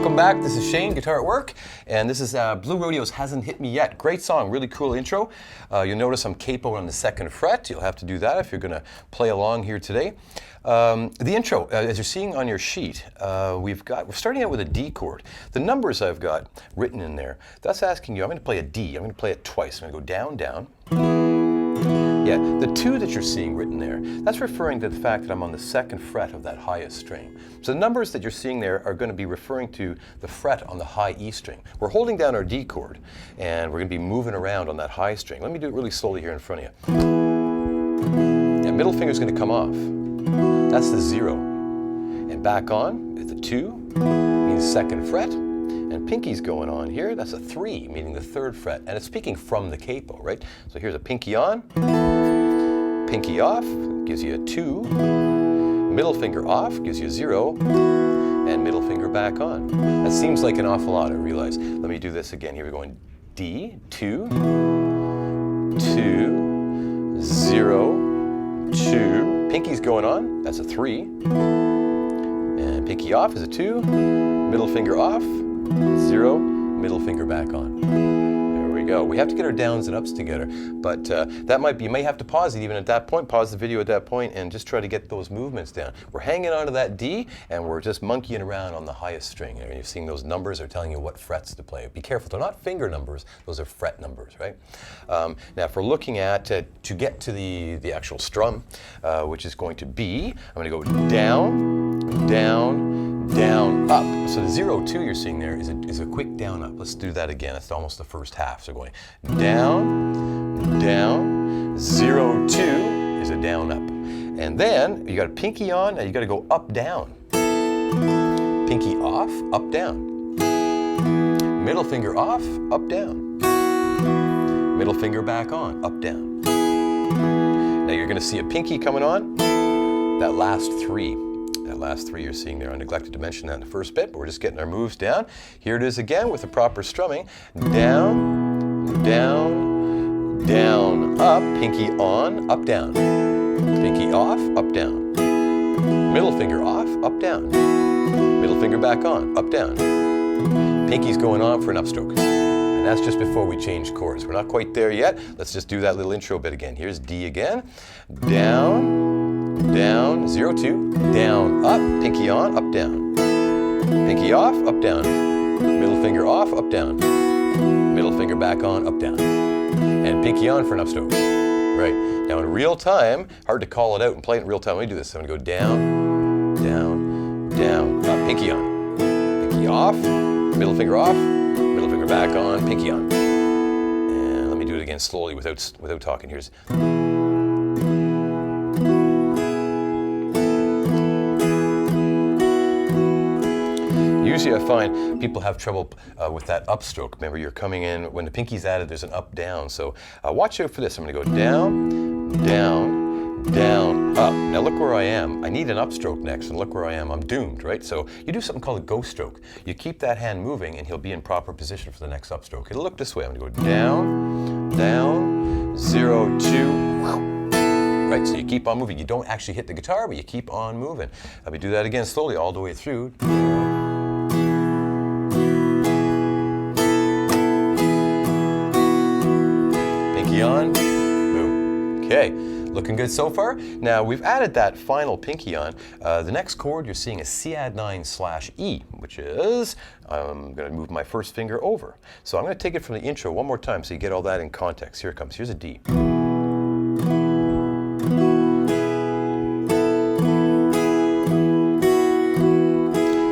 Welcome back. This is Shane, Guitar at Work, and this is Blue Rodeo's Hasn't Hit Me Yet. Great song, really cool intro. You'll notice I'm capoing on the 2nd fret. You'll have to do that if you're going to play along here today. The intro, as you're seeing on your sheet, we're starting out with a D chord. The numbers I've got written in there, that's asking you, I'm going to play a D. I'm going to play it twice. I'm going to go down, down. Yeah, the 2 that you're seeing written there, that's referring to the fact that I'm on the 2nd fret of that highest string. So the numbers that you're seeing there are going to be referring to the fret on the high E string. We're holding down our D chord, and we're going to be moving around on that high string. Let me do it really slowly here in front of you. Yeah, middle finger's going to come off. That's the 0. And back on is the 2, means 2nd fret. And pinky's going on here, that's a 3, meaning the 3rd fret. And it's speaking from the capo, right? So here's a pinky on, pinky off, gives you a 2, middle finger off, gives you a 0, and middle finger back on. That seems like an awful lot, I realize. Let me do this again. Here we're going D, 2, 2, 0, 2. Pinky's going on, that's a 3. And pinky off is a 2, middle finger off, 0, middle finger back on. There we go. We have to get our downs and ups together, but that might be, you may have to pause it even at that point, pause the video at that point and just try to get those movements down. We're hanging on to that D and we're just monkeying around on the highest string. And you're seeing those numbers are telling you what frets to play. Be careful, they're not finger numbers, those are fret numbers, right? Now if we're looking at, to get to the actual strum, which is going to be, I'm going to go down, down, down, up. So the 0, 2 you're seeing there is a quick down, up. Let's do that again. It's almost the first half. So going down, down, 0, 2 is a down, up. And then you got a pinky on, and you got to go up, down. Pinky off, up, down. Middle finger off, up, down. Middle finger back on, up, down. Now you're going to see a pinky coming on, that last 3. That last 3 you're seeing there. I neglected to mention that in the first bit, but we're just getting our moves down. Here it is again with the proper strumming. Down, down, down, up, pinky on, up, down. Pinky off, up, down. Middle finger off, up, down. Middle finger back on, up, down. Pinky's going on for an upstroke. And that's just before we change chords. We're not quite there yet. Let's just do that little intro bit again. Here's D again. Down, down, 0, 2, down, up, pinky on, up, down. Pinky off, up, down. Middle finger off, up, down. Middle finger back on, up, down. And pinky on for an upstroke. Right. Now in real time, hard to call it out and play it in real time. Let me do this. I'm going to go down, down, down, up, pinky on. Pinky off, middle finger off, middle finger back on, pinky on. And let me do it again slowly without talking. Here's... Usually I find people have trouble with that upstroke. Remember, you're coming in, when the pinky's added, there's an up, down. So watch out for this. I'm going to go down, down, down, up. Now look where I am. I need an upstroke next, and look where I am. I'm doomed, right? So you do something called a ghost stroke. You keep that hand moving, and he'll be in proper position for the next upstroke. It'll look this way. I'm going to go down, down, 0, 2, right, so you keep on moving. You don't actually hit the guitar, but you keep on moving. Let me do that again slowly all the way through. Pinky on, boom. Okay, looking good so far. Now we've added that final pinky on. The next chord you're seeing is C-add-9/E, which is, I'm going to move my first finger over. So I'm going to take it from the intro one more time so you get all that in context. Here it comes. Here's a D.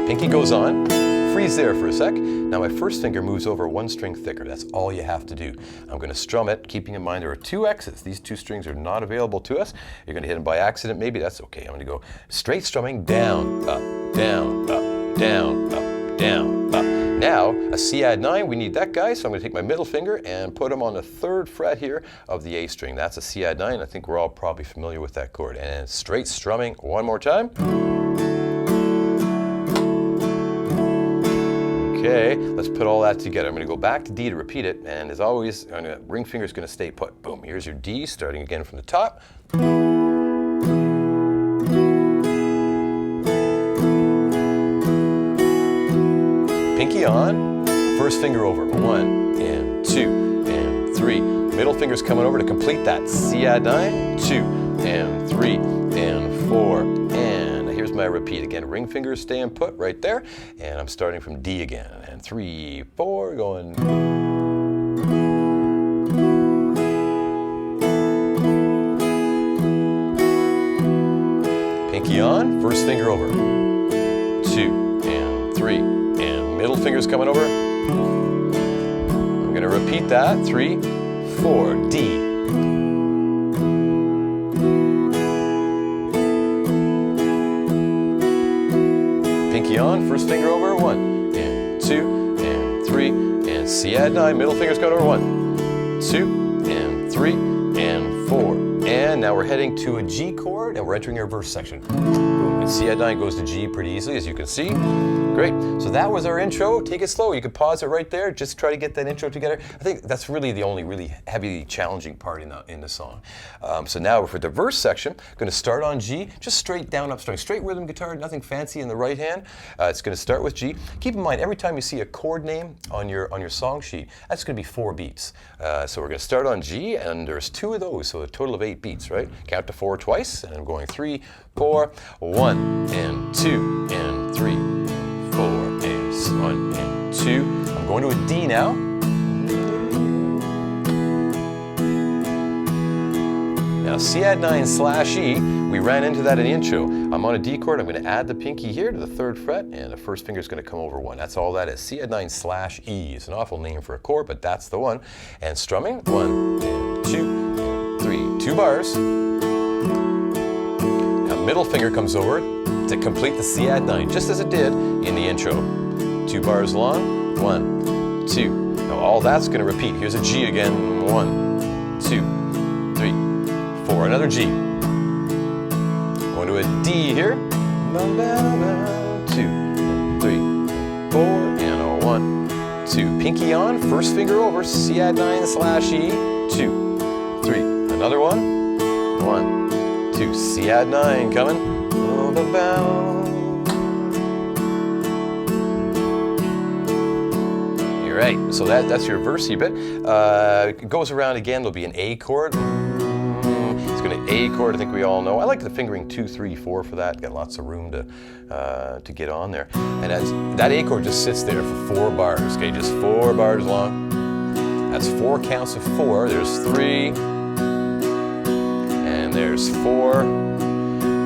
Pinky goes on, freeze there for a sec. Now my first finger moves over 1 string thicker. That's all you have to do. I'm going to strum it, keeping in mind there are 2 X's. These 2 strings are not available to us. You're going to hit them by accident, maybe. That's okay. I'm going to go straight strumming, down, up, down, up, down, up, down, up. Now, a C-add-9, we need that guy, so I'm going to take my middle finger and put him on the 3rd fret here of the A string. That's a C-add-9. I think we're all probably familiar with that chord. And straight strumming one more time. Okay, let's put all that together. I'm going to go back to D to repeat it, and as always, ring finger's going to stay put. Boom, here's your D, starting again from the top. pinky on, first finger over. 1 and 2 and 3. Middle finger's coming over to complete that. C add 9, 2 and 3 and 4. And here's my repeat again. Ring fingers staying put right there. And I'm starting from D again. And 3, 4, going. Pinky on, first finger over. 2 and 3 and middle finger's coming over. I'm going to repeat that. 3, 4, D. Pinky on, first finger over. 1 and 2 and 3 and C add 9. Middle finger's coming over. 1, 2 and 3 and 4. And now we're heading to a G chord and we're entering our verse section. Boom. And C add 9 goes to G pretty easily, as you can see. Great. So that was our intro. Take it slow. You could pause it right there. Just try to get that intro together. I think that's really the only really heavy, challenging part in the song. So now for the verse section, I'm going to start on G, just straight down, up, straight rhythm guitar, nothing fancy in the right hand. It's going to start with G. Keep in mind, every time you see a chord name on your song sheet, that's going to be 4 beats. So we're going to start on G, and there's 2 of those, so a total of 8 beats, right? Count to 4 twice, and I'm going 3, 4, 1 and 2 and 3, 4 and 1 and 2. I'm going to a D now. Now C add 9 slash E, we ran into that in the intro. I'm on a D chord, I'm going to add the pinky here to the 3rd fret, and the first finger is going to come over 1. That's all that is. C add 9 slash E. It's an awful name for a chord, but that's the one. And strumming, 1 and 2 and 3, 2 bars. Now middle finger comes over to complete the C add 9, just as it did in the intro. 2 bars long, 1, 2. Now all that's going to repeat. Here's a G again, 1, 2, 3, 4. Another G. Going to a D here. 2, 3, 4, and a 1, 2. Pinky on, first finger over, C add 9 slash E, 2, 3. Another one, 1, 2. C add 9 coming. Right, so that's your versey bit. It goes around again. There'll be an A chord. It's going to A chord. I think we all know. I like the fingering 2, 3, 4 for that. Got lots of room to get on there. And that A chord just sits there for 4 bars. Okay, just 4 bars long. That's 4 counts of 4. There's 3, and there's 4.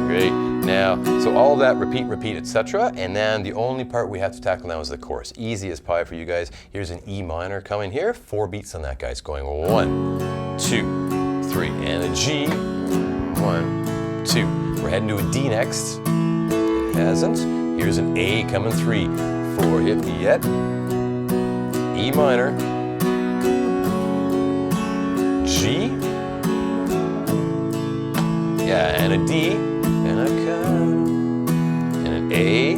Great. Now, so all that, repeat, etc. And then the only part we have to tackle now is the chorus. Easy as pie for you guys. Here's an E minor coming here. 4 beats on that, guys. Going 1, 2, 3, and a G. 1, 2. We're heading to a D next. It hasn't. Here's an A coming 3, 4 hit me yet. E minor. G. Yeah, and a D. And a and an A.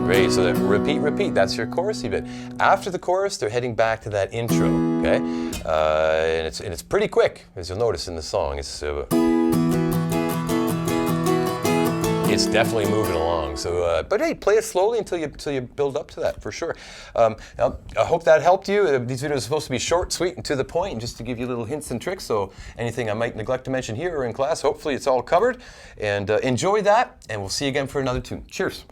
Great, so that repeat, that's your chorusy bit. After the chorus, they're heading back to that intro, okay? And it's pretty quick, as you'll notice in the song. It's definitely moving along. So, but hey, play it slowly until you build up to that, for sure. I hope that helped you. These videos are supposed to be short, sweet, and to the point, and just to give you little hints and tricks. So anything I might neglect to mention here or in class, hopefully it's all covered. And enjoy that, and we'll see you again for another tune. Cheers.